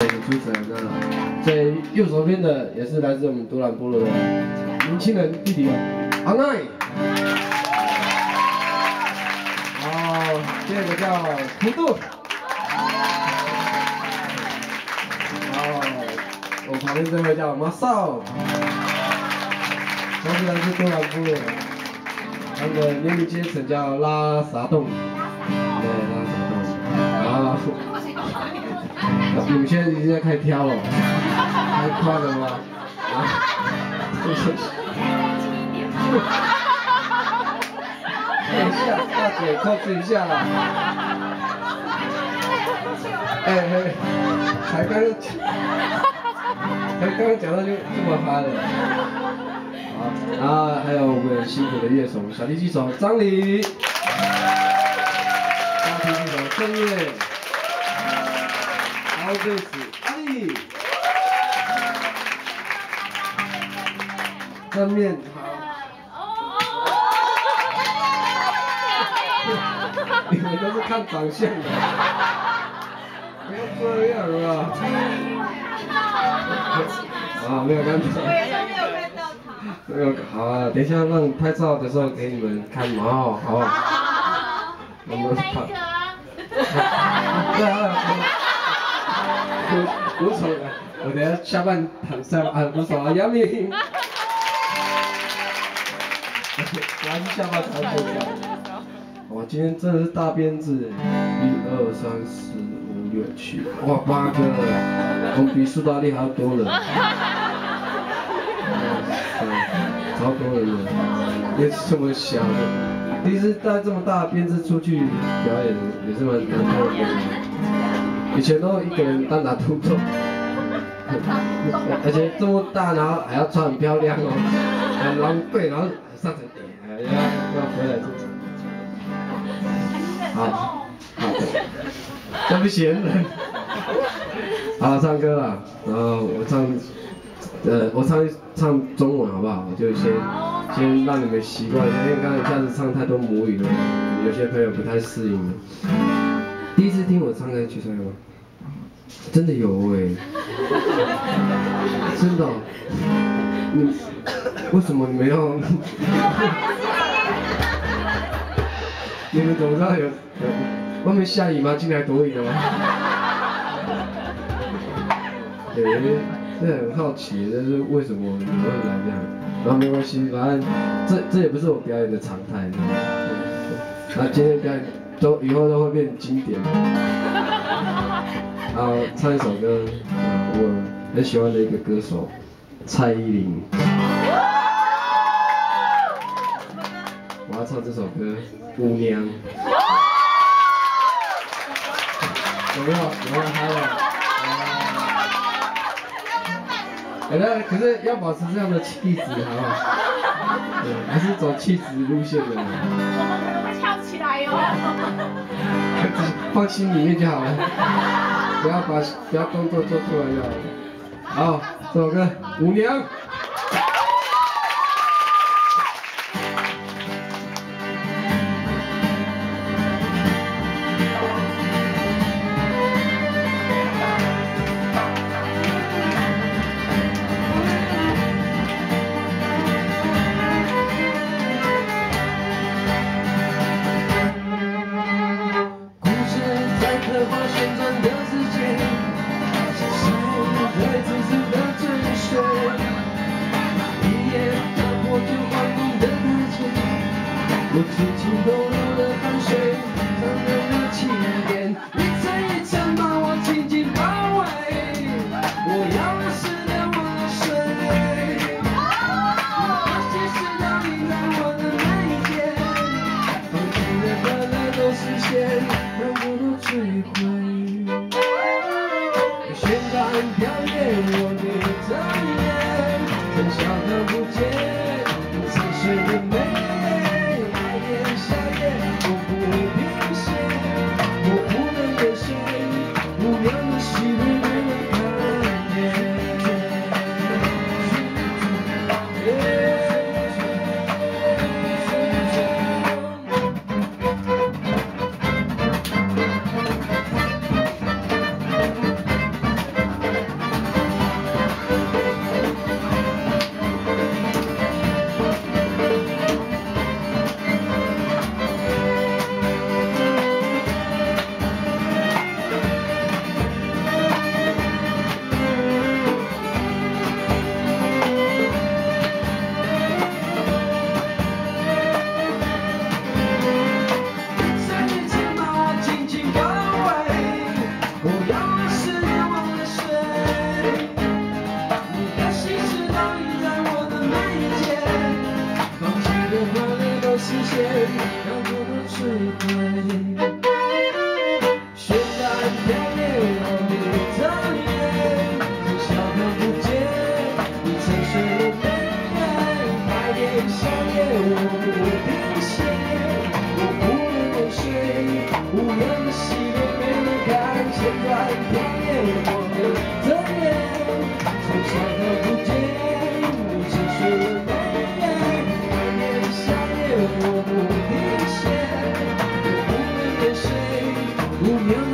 主持人那最右手边的也是来自我们都兰部落的年轻人弟弟阿奈。好，第二个叫图杜。好，我旁边这位叫马少，都是来自都兰部落的，他们的年龄阶层叫拉萨洞。对，拉萨洞。好。 你们现在已经在开始挑了，太快了吗？啊！等一下，大姐控制一下啦！哎，才刚讲到就这么嗨了。好，然后还有我们辛苦的乐手，小提琴手张黎，大提琴手郑月。 高贝斯阿力，正面你们都是看长相的，不要这样啊！啊，没有看到。没有，好啊，等一下让拍照的时候给你们看嘛，好。我们拍。对啊。 鼓手，我等下下半场鼓手啊，杨明，我还是下半场鼓手。哇，今天真的是大编制，1、2、3、4、5、6、7，哇，8个，我们比苏打绿还要多人。超多人的，也这么小的，第一次带这么大的编制出去表演，也是蛮多的。 以前都一个人单打独斗，而且这么大，然后还要穿很漂亮哦，很狼狈，然后上台要回来好，这不嫌人。好，唱歌了，然后我唱中文好不好？我就先让你们习惯一下，因为刚才一下子唱太多母语了，有些朋友不太适应。第一次听我唱歌举手有吗？ 真的有哎，真的、哦，你为什么你们要？你们怎么知道有外面下雨吗？进来躲雨的吗？对，真的很好奇，就是为什么你们会来这样？然后没关系，反正这也不是我表演的常态。那今天表演以后都会变经典。 好，唱一首歌，我很喜欢的一个歌手，蔡依林。我要唱这首歌《舞娘》。有没有嗨了？可是要保持这样的气质，好不好？对，还是走气质路线的。我们会跳起来哟。放心里面就好了。 不要动作做出来就好了。好，这首歌《舞娘》。故事在刻画旋转的。 我轻轻抖落了汗水，沾染了起点，一层一层把我紧紧包围。我要的是那温水，那些是倒映在我的每一天，放弃的快乐都实现，让我都摧毁。宣告表演我的尊严，真相看不见，踩碎的美。 夏夜，我不会平息，我不能有谁，无聊的戏会被人看见。无眠